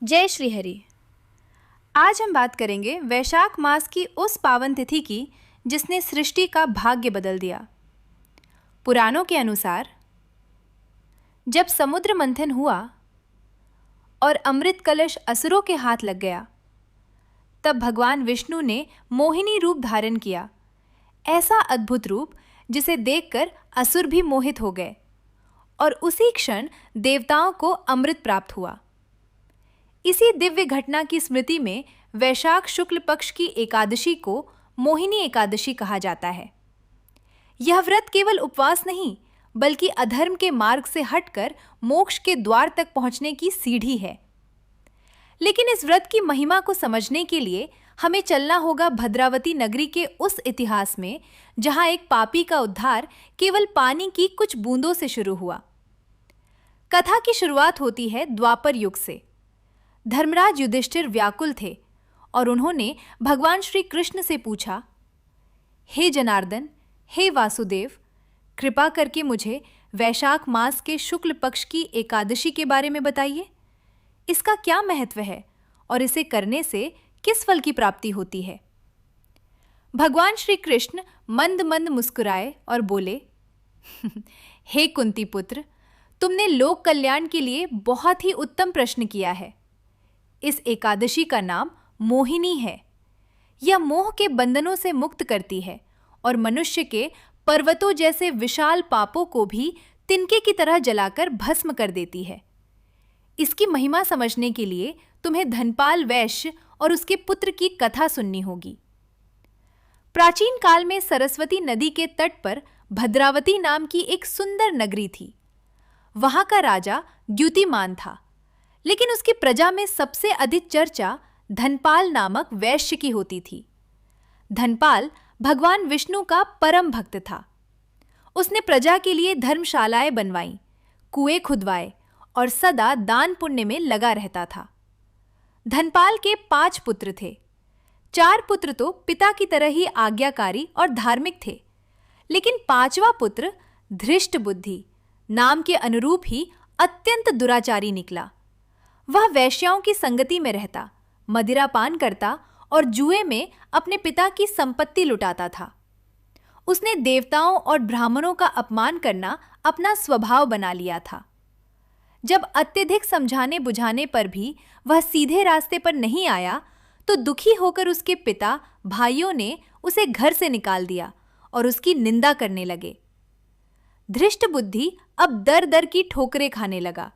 जय श्री हरि। आज हम बात करेंगे वैशाख मास की उस पावन तिथि की जिसने सृष्टि का भाग्य बदल दिया। पुराणों के अनुसार जब समुद्र मंथन हुआ और अमृत कलश असुरों के हाथ लग गया, तब भगवान विष्णु ने मोहिनी रूप धारण किया। ऐसा अद्भुत रूप जिसे देखकर असुर भी मोहित हो गए और उसी क्षण देवताओं को अमृत प्राप्त हुआ। इसी दिव्य घटना की स्मृति में वैशाख शुक्ल पक्ष की एकादशी को मोहिनी एकादशी कहा जाता है। यह व्रत केवल उपवास नहीं, बल्कि अधर्म के मार्ग से हटकर मोक्ष के द्वार तक पहुंचने की सीढ़ी है। लेकिन इस व्रत की महिमा को समझने के लिए हमें चलना होगा भद्रावती नगरी के उस इतिहास में, जहां एक पापी का उद्धार केवल पानी की कुछ बूंदों से शुरू हुआ। कथा की शुरुआत होती है द्वापर युग से। धर्मराज युधिष्ठिर व्याकुल थे और उन्होंने भगवान श्री कृष्ण से पूछा, हे जनार्दन, हे वासुदेव, कृपा करके मुझे वैशाख मास के शुक्ल पक्ष की एकादशी के बारे में बताइए। इसका क्या महत्व है और इसे करने से किस फल की प्राप्ति होती है? भगवान श्री कृष्ण मंद मंद मुस्कुराए और बोले, हे कुंती पुत्र, तुमने लोक कल्याण के लिए बहुत ही उत्तम प्रश्न किया है। इस एकादशी का नाम मोहिनी है। यह मोह के बंधनों से मुक्त करती है और मनुष्य के पर्वतों जैसे विशाल पापों को भी तिनके की तरह जलाकर भस्म कर देती है। इसकी महिमा समझने के लिए तुम्हें धनपाल वैश्य और उसके पुत्र की कथा सुननी होगी। प्राचीन काल में सरस्वती नदी के तट पर भद्रावती नाम की एक सुंदर नगरी थी। वहां का राजा द्युतिमान था, लेकिन उसकी प्रजा में सबसे अधिक चर्चा धनपाल नामक वैश्य की होती थी। धनपाल भगवान विष्णु का परम भक्त था। उसने प्रजा के लिए धर्मशालाएं बनवाईं, कुएं खुदवाए और सदा दान पुण्य में लगा रहता था। धनपाल के 5 पुत्र थे। 4 पुत्र तो पिता की तरह ही आज्ञाकारी और धार्मिक थे, लेकिन 5वां पुत्र धृष्ट बुद्धि नाम के अनुरूप ही अत्यंत दुराचारी निकला। वह वैश्याओं की संगति में रहता, मदिरा पान करता और जुए में अपने पिता की संपत्ति लुटाता था। उसने देवताओं और ब्राह्मणों का अपमान करना अपना स्वभाव बना लिया था। जब अत्यधिक समझाने बुझाने पर भी वह सीधे रास्ते पर नहीं आया, तो दुखी होकर उसके पिता भाइयों ने उसे घर से निकाल दिया और उसकी निंदा करने लगे। धृष्ट बुद्धि अब दर दर की ठोकरें खाने लगा।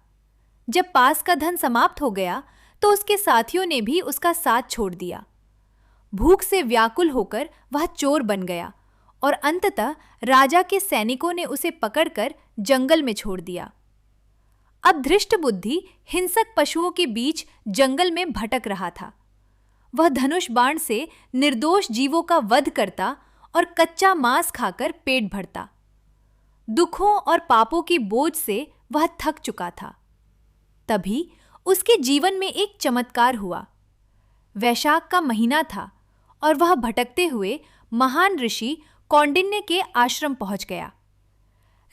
जब पास का धन समाप्त हो गया, तो उसके साथियों ने भी उसका साथ छोड़ दिया। भूख से व्याकुल होकर वह चोर बन गया और अंततः राजा के सैनिकों ने उसे पकड़कर जंगल में छोड़ दिया। अब धृष्ट बुद्धि हिंसक पशुओं के बीच जंगल में भटक रहा था। वह धनुष बाण से निर्दोष जीवों का वध करता और कच्चा मांस खाकर पेट भरता। दुखों और पापों की बोझ से वह थक चुका था। तभी उसके जीवन में एक चमत्कार हुआ। वैशाख का महीना था और वह भटकते हुए महान ऋषि कौंडिन्य के आश्रम पहुंच गया।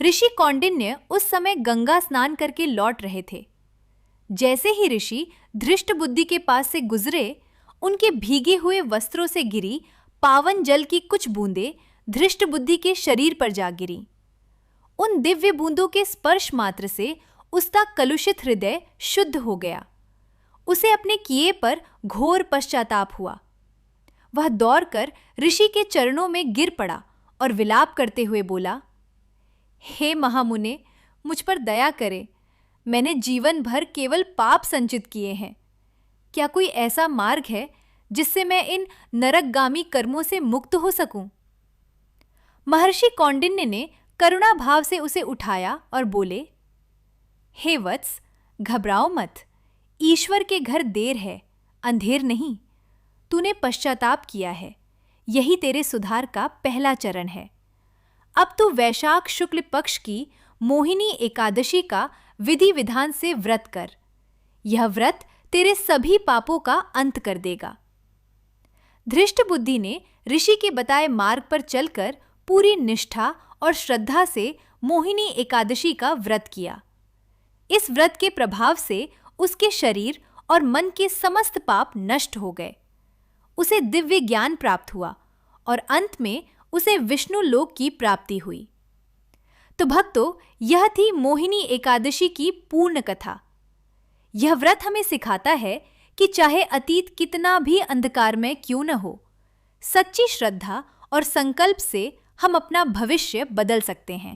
ऋषि कौंडिन्य उस समय गंगा स्नान करके लौट रहे थे। जैसे ही ऋषि धृष्ट बुद्धि के पास से गुजरे, उनके भीगे हुए वस्त्रों से गिरी पावन जल की कुछ बूंदें धृष्ट बुद्धि के शरीर पर जा गिरी। उन दिव्य बूंदों के स्पर्श मात्र से उसका कलुषित हृदय शुद्ध हो गया। उसे अपने किए पर घोर पश्चाताप हुआ। वह दौड़कर ऋषि के चरणों में गिर पड़ा और विलाप करते हुए बोला, हे महामुने, मुझ पर दया करे। मैंने जीवन भर केवल पाप संचित किए हैं। क्या कोई ऐसा मार्ग है जिससे मैं इन नरकगामी कर्मों से मुक्त हो सकूं? महर्षि कौंडिन्य ने करुणा भाव से उसे उठाया और बोले, हे वत्स, घबराओ मत। ईश्वर के घर देर है, अंधेर नहीं। तूने पश्चाताप किया है, यही तेरे सुधार का पहला चरण है। अब तू वैशाख शुक्ल पक्ष की मोहिनी एकादशी का विधि विधान से व्रत कर। यह व्रत तेरे सभी पापों का अंत कर देगा। धृष्ट बुद्धि ने ऋषि के बताए मार्ग पर चलकर पूरी निष्ठा और श्रद्धा से मोहिनी एकादशी का व्रत किया। इस व्रत के प्रभाव से उसके शरीर और मन के समस्त पाप नष्ट हो गए। उसे दिव्य ज्ञान प्राप्त हुआ और अंत में उसे विष्णु लोक की प्राप्ति हुई। तो भक्तों, यह थी मोहिनी एकादशी की पूर्ण कथा। यह व्रत हमें सिखाता है कि चाहे अतीत कितना भी अंधकारमय क्यों न हो, सच्ची श्रद्धा और संकल्प से हम अपना भविष्य बदल सकते हैं।